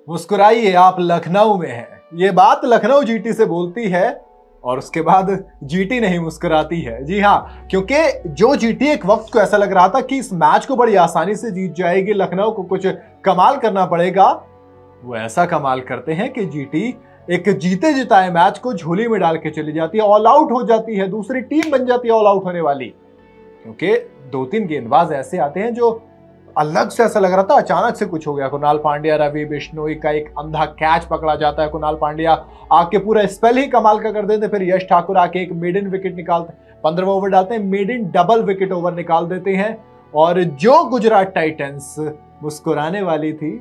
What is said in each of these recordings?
मुस्कुराइए आप लखनऊ में हैं। ये बात लखनऊ जीटी से बोलती है और उसके बाद जीटी नहीं मुस्कुराती है। जी हाँ, क्योंकि जो जीटी एक वक्त को ऐसा लग रहा था कि इस मैच को बड़ी आसानी से जीत जाएगी, लखनऊ को कुछ कमाल करना पड़ेगा, वो ऐसा कमाल करते हैं कि जीटी एक जीते जिताए मैच को झोली में डाल के चली जाती है, ऑल आउट हो जाती है, दूसरी टीम बन जाती है ऑल आउट होने वाली। क्योंकि 2-3 गेंदबाज ऐसे आते हैं जो अलग से ऐसा लग रहा था अचानक से कुछ हो गया। कुणाल पांड्या, रवि बिश्नोई का एक अंधा कैच पकड़ा जाता है, कुणाल पांड्या आके पूरा स्पेल ही कमाल का कर देते, फिर यश ठाकुर आके एक मेडन विकेट निकालते, 15वां ओवर डालते हैं, मेडन डबल विकेट ओवर निकाल देते हैं। और जो गुजरात टाइटंस मुस्कुराने वाली थी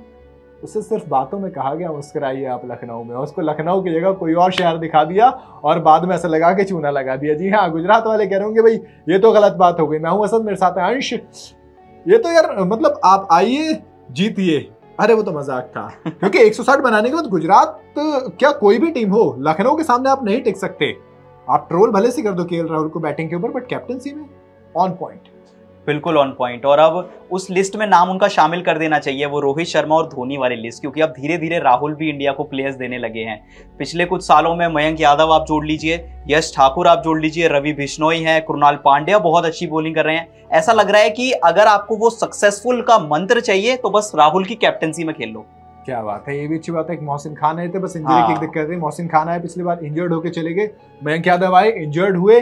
उसे सिर्फ बातों में कहा गया मुस्कुराइए आप लखनऊ में, उसको लखनऊ की जगह कोई और शहर दिखा दिया और बाद में ऐसा लगा के चूना लगा दिया। जी हाँ, गुजरात वाले कह रहे होंगे भाई ये तो गलत बात हो गई। मैं हूं असद, मेरे साथ है अंश। ये तो यार मतलब आप आइए जीतिए, अरे वो तो मजाक था। क्योंकि 160 बनाने के बाद गुजरात क्या कोई भी टीम हो, लखनऊ के सामने आप नहीं टिक सकते। आप ट्रोल भले से कर दो केएल राहुल को बैटिंग के ऊपर, बट कैप्टनसी में ऑन पॉइंट, बिल्कुल ऑन पॉइंट। और अब उस लिस्ट में नाम उनका शामिल कर देना चाहिए, वो रोहित शर्मा और धोनी वाली लिस्ट, क्योंकि अब धीरे धीरे राहुल भी इंडिया को प्लेयर्स देने लगे हैं। पिछले कुछ सालों में मयंक यादव आप जोड़ लीजिए, यश ठाकुर आप जोड़ लीजिए, रवि बिश्नोई है, कृणाल पांड्या बहुत अच्छी बॉलिंग कर रहे हैं। ऐसा लग रहा है कि अगर आपको वो सक्सेसफुल का मंत्र चाहिए तो बस राहुल की कैप्टनसी में खेल लो। क्या बात है, ये भी अच्छी बात है। मोहसिन खान आए थे, बस इंजरी की दिक्कत है। मोहसिन खान आए पिछली बार, इंजर्ड होके चले गए। मयंक यादव आए, इंजर्ड हुए।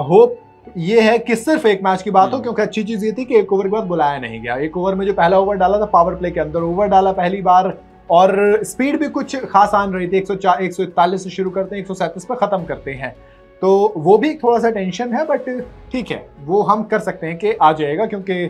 होप ये है कि सिर्फ एक मैच की बात हो, क्योंकि अच्छी चीज ये थी कि एक ओवर के बाद बुलाया नहीं गया। एक ओवर में जो पहला ओवर डाला था पावर प्ले के अंदर ओवर डाला पहली बार, और स्पीड भी कुछ खास आन रही थी। 141 से शुरू करते हैं, 137 पर खत्म करते हैं, तो वो भी थोड़ा सा टेंशन है, बट ठीक है, वो हम कर सकते हैं कि आ जाएगा, क्योंकि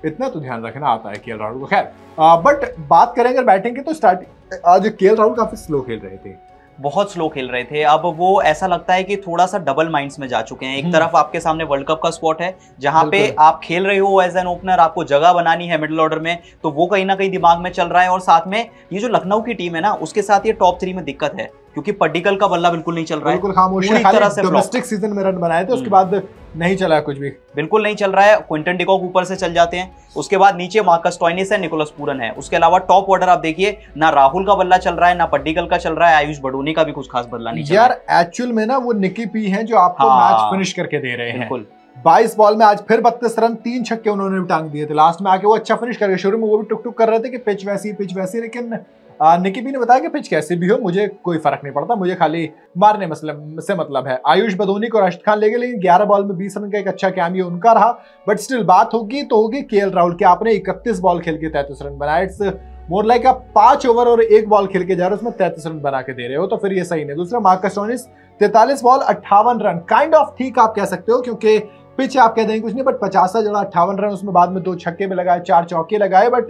इतना तो ध्यान रखना आता है केएल राहुल को। खैर, बट बात करें अगर बैटिंग की, तो स्टार्टिंग आज केएल राहुल काफी स्लो खेल रहे थे, बहुत स्लो खेल रहे थे। अब वो ऐसा लगता है कि थोड़ा सा डबल माइंड्स में जा चुके हैं। एक तरफ आपके सामने वर्ल्ड कप का स्पॉट है जहां पे आप खेल रहे हो एज एन ओपनर, आपको जगह बनानी है मिडिल ऑर्डर में, तो वो कहीं ना कहीं दिमाग में चल रहा है। और साथ में ये जो लखनऊ की टीम है ना, उसके साथ ये टॉप 3 में दिक्कत है, क्योंकि पड्डीकल का बल्ला बिल्कुल नहीं चल रहा है, बिल्कुल खामोश है। तरह से डोमेस्टिक सीजन में रन बनाए थे, उसके बाद नहीं चला कुछ भी, बिल्कुल नहीं चल रहा है। क्विंटन डिकॉक ऊपर से चल जाते हैं, उसके बाद नीचे मार्कस स्टोइनिस है, निकोलस पूरन है, उसके अलावा टॉप ऑर्डर आप देखिए, ना राहुल का बल्ला चल रहा है, ना पड्डीकल का चल रहा है, आयुष बडोनी का भी कुछ खास बल्ला नहीं चल रहा है। यार एक्चुअल में ना वो निकी पी हैं जो आपको मैच फिनिश करके दे रहे हैं। 22 बॉल में आज फिर 32 रन, 3 छक्के उन्होंने भी टांग दिए थे। लास्ट में आके वो अच्छा फिनिश करके, शुरू में वो भी टुक टुक कर रहे थे कि पिच वैसी, लेकिन निकी पी ने बताया कि पिच कैसी भी हो मुझे कोई फर्क नहीं पड़ता, मुझे खाली मारने से मतलब है। आयुष बदोनी को राशिद खान ले गए, लेकिन 11 बॉल में 20 रन का एक अच्छा कैमियो उनका रहा। बट स्टिल बात होगी तो होगी केएल राहुल की। आपने 31 बॉल खेल के 33 रन बनाए, इट्स मोर लाइक आप 5 ओवर और 1 बॉल खेल के जा रहे हो, उसमें 33 रन बना के दे रहे हो, तो फिर ये सही नहीं। दूसरा Marcus Stoinis 43 ball 58 run, kind of ठीक आप कह सकते हो, क्योंकि पिच आप कह देंगे कुछ नहीं, बट 50 जड़ा 58 रन, उसमें बाद में 2 छक्के में लगाए, 4 चौके लगाए, बट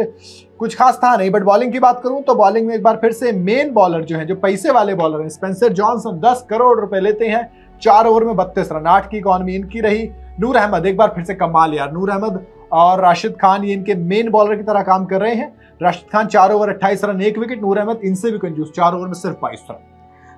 कुछ खास था नहीं। बट बॉलिंग की बात करूं तो बॉलिंग में एक बार फिर से मेन बॉलर जो है, जो पैसे वाले बॉलर हैं, स्पेंसर जॉनसन 10 करोड़ रुपए लेते हैं, 4 ओवर में 32 रन, 8 की इकॉनमी इनकी रही। नूर अहमद एक बार फिर से कमाल यार, नूर अहमद और राशिद खान ये इनके मेन बॉलर की तरह काम कर रहे हैं। Rashid Khan 4 over 28 run 1 wicket, Noor Ahmad इनसे भी कंजूस 4 ओवर में सिर्फ 22 रन।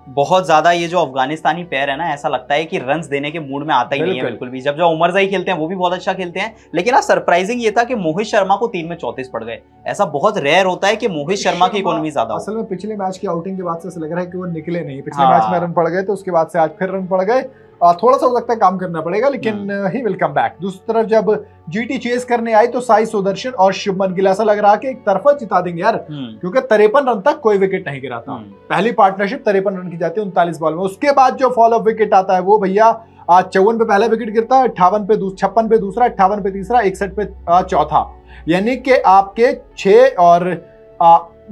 बहुत ज्यादा ये जो अफगानिस्तानी पैर है ना, ऐसा लगता है कि रन्स देने के मूड में आता ही नहीं है बिल्कुल भी। जब जो उमर जाई खेलते हैं वो भी बहुत अच्छा खेलते हैं, लेकिन आज सरप्राइजिंग ये था कि मोहित शर्मा को 3 में 34 पड़ गए। ऐसा बहुत रेयर होता है कि मोहित शर्मा की इकोनॉमी ज्यादा हो। असल में पिछले मैच की आउटिंग के बाद से ऐसा लग रहा है कि वो निकले नहीं। पिछले मैच में रन पड़ गए थे, उसके बाद से आज फिर रन पड़ गए। थोड़ा सा हो सकता है काम करना पड़ेगा, लेकिन ही विल कम बैक। दूसरी तरफ जब जीटी चेस करने आई तो साई सुदर्शन और शुभमन गिल ऐसा लग रहा है कि एक तरफा जिता देंगे यार, क्योंकि 53 रन तक कोई विकेट नहीं गिरा था। पहली पार्टनरशिप 53 रन की जाती है 39 बॉल में। उसके बाद जो फॉलो विकेट आता है वो भैया 54 पे पहला विकेट गिरता है, 56 पे दूसरा, 58 पे तीसरा, 61 पे चौथा। यानी कि आपके 6 और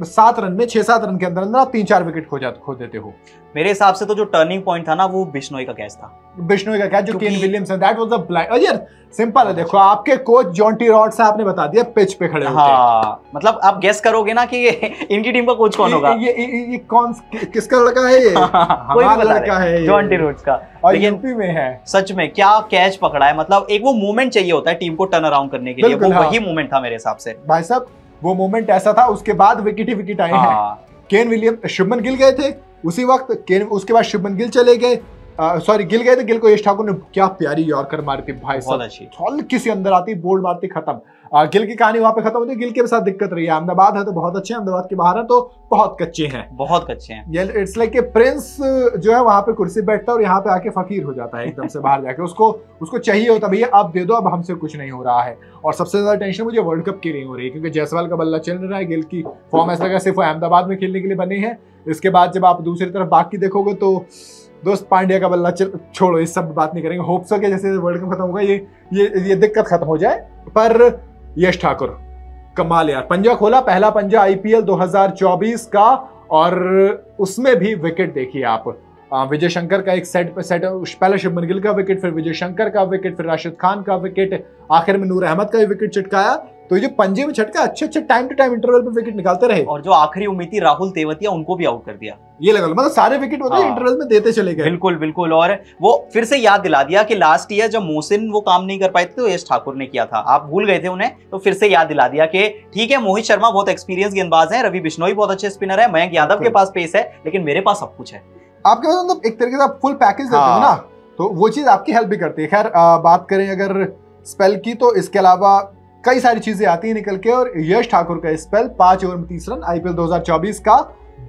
7 रन में 6-7 रन के अंदर अंदर आप 3-4 विकेट खो देते हो। मेरे हिसाब से तो जो टर्निंग पॉइंट था ना, वो बिश्नोई का कैच था। बिश्नोई का कैच जो Kane Williamson, that was a blind. यार सिंपल है, देखो आपके कोच जॉन्टी रॉड्स आपने बता दिया पिच पे खड़े होते हैं। मतलब आप गेस करोगे ना कि इनकी टीम का कोच कौन होगा। ये कौन, किसका लड़का है ये? हमारा लड़का है जॉन्टी रॉड्स का, और यूपी में है। सच में क्या कैच पकड़ा है। मतलब एक वो मोमेंट चाहिए होता है टीम को टर्न अराउंड करने के लिए, वो वही मोमेंट था मेरे हिसाब से। भाई साहब वो मोमेंट ऐसा था, उसके बाद विकेट ही विकेट आए हैं। केन विलियम, शुभमन गिल गए थे उसी वक्त, उसके बाद शुभमन गिल चले गए, सॉरी गिल गए थे, गिल को यश ठाकुर ने क्या प्यारी यॉर्कर मारी थी भाई साहब, बहुत अच्छी। हल्की सी अंदर आती, बोल्ड मारती, खत्म। गिल की कहानी वहां पे खत्म होती। गिल के साथ दिक्कत रही है, अहमदाबाद है तो बहुत अच्छे हैं, अहमदाबाद के बाहर है तो बहुत कच्चे हैं, बहुत कच्चे हैं। ये इट्स लाइक प्रिंस जो है वहां पे कुर्सी बैठता है और यहाँ पे आके फकीर हो जाता है एकदम से बाहर जाके, उसको चाहिए होता भैया आप दे दो, अब हमसे कुछ नहीं हो रहा है। और सबसे ज्यादा टेंशन मुझे वर्ल्ड कप की नहीं हो रही, क्योंकि जायसवाल का बल्ला चल रहा है, गिल की फॉर्म ऐसा लगा सिर्फ वो अहमदाबाद में खेलने के लिए बने हैं। इसके बाद जब आप दूसरी तरफ बाकी देखोगे तो दोस्त पांड्या का बल्ला छोड़ो, इस सब बात नहीं करेंगे, होप्स हो कि जैसे वर्ल्ड कप खत्म होगा ये दिक्कत खत्म हो जाए। पर यश ठाकुर कमाल यार, पंजा खोला, पहला पंजा आईपीएल 2024 का, और उसमें भी विकेट देखिए आप, विजय शंकर का एक सेट पहले शुभमन गिल का विकेट, फिर विजय शंकर का विकेट, फिर राशिद खान का विकेट, आखिर में नूर अहमद का भी विकेट चिटकाया। तो ये पंजे में छटका अच्छे टाइम टू टाइम इंटरवल पे विकेट निकालते रहे, और जो आखिरी उम्मीद थी राहुल तेवतिया, उनको भी आउट कर दिया। ये लगा मतलब सारे विकेट होते इंटरवल में देते चले गए। बिल्कुल बिल्कुल, और वो फिर से याद दिला दिया कि लास्ट ईयर जब मोहसिन वो काम नहीं कर पाए थे तो यश ठाकुर ने किया था, आप भूल गए थे उन्हें, तो फिर से याद दिला दिया कि ठीक है मोहित शर्मा बहुत एक्सपीरियंस गेंदबाज है, रवि बिश्नोई बहुत अच्छे स्पिनर है, मयंक यादव के पास पेस है, लेकिन मेरे पास सब कुछ है। आपके पास मतलब एक तरीके से आप फुल पैकेज देते हो ना, तो वो चीज आपकी हेल्प भी करती है। खैर बात करें अगर स्पेल की, तो इसके अलावा कई सारी चीजें आती हैं निकल के, और यश ठाकुर का स्पेल 5 ओवर में 30 रन आईपीएल 2024 का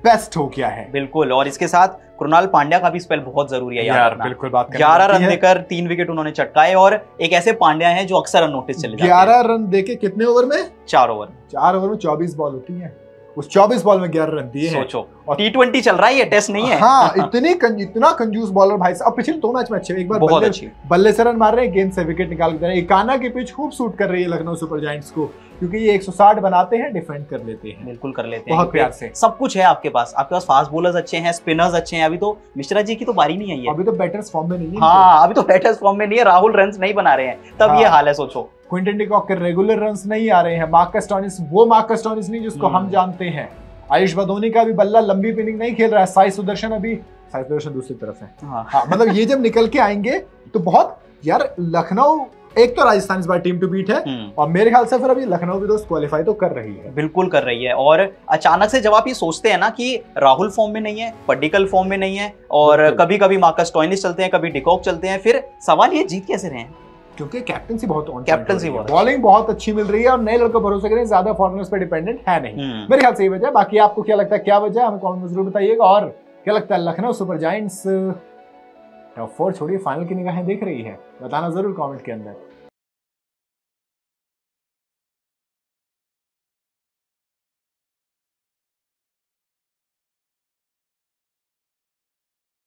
बेस्ट हो गया है। बिल्कुल, और इसके साथ कृणाल पांड्या का भी स्पेल बहुत जरूरी है यार, बिल्कुल बात 11 रन देकर 3 विकेट उन्होंने चटकाए, और एक ऐसे पांड्या हैं जो अक्सर अननोटिस चले जाते हैं। 11 रन देके कितने ओवर में? 4 ओवर। 4 ओवर में 24 बॉल होती है, उस 24 बॉल में 11 रन दिए हैं। सोचो, और T20 चल रहा है, ये टेस्ट नहीं है। हाँ, इतना कंजूस बॉलर भाई साहब। अब पिछले 2 मैच में अच्छे, एक बार बहुत अच्छी बल्ले से रन मार रहे हैं, गेंद से विकेट निकाल के दे रहे हैं। इकाना की पिच खूब सूट कर रही है लखनऊ सुपर जायंट्स को, क्योंकि ये 160 बनाते हैं, डिफेंड कर लेते हैं, बिल्कुल कर लेते हैं बहुत प्यार से। सब कुछ है आपके पास फास्ट बॉलर्स अच्छे हैं, स्पिनर्स अच्छे हैं। अभी तो मिश्रा जी की तो बारी नहीं आई है, अभी तो बैटर्स फॉर्म में नहीं है। हाँ, अभी तो बैटर्स फॉर्म में नहीं है, राहुल रन्स नहीं बना रहे हैं, तब ये हाल है। सोचो, क्विंटन डी कॉक के रेगुलर रन्स नहीं आ रहे हैं, मार्कस स्टोइनिस वो मार्कस स्टोइनिस नहीं जिसको हम जानते हैं। आयुष बदोनी का भी बल्ला लंबी इनिंग नहीं खेल रहा है, साई सुदर्शन दूसरी तरफ है। हाँ, मतलब ये जब निकल के आएंगे तो बहुत यार, लखनऊ एक तो राजस्थान इस बार टीम टू बीट है, और मेरे ख्याल से फिर अभी लखनऊ भी दोस्त क्वालिफाई तो कर रही है। बिल्कुल कर रही है, और अचानक से जब आप ये सोचते हैं ना कि राहुल फॉर्म में नहीं है, पड्डिकल फॉर्म में नहीं है, और कभी कभी मार्कस स्टोइनिस चलते हैं, कभी डिकॉक चलते हैं, फिर सवाल ये जीत कैसे रहे हैं? क्योंकि कैप्टनसी बहुत बॉलिंग बहुत अच्छी मिल रही है, और नए लड़कों भरोसा करें, ज्यादा फॉरनर्स पे डिपेंडेंट है नहीं। मेरे ख्याल से ये वजह है। बाकी आपको क्या लगता है, क्या वजह है, हमें कमेंट में जरूर बताइएगा। और क्या लगता है, लखनऊ सुपर जायंट्स टॉप 4 छोड़िए फाइनल की निगाहें देख रही है, बताना जरूर कमेंट के अंदर।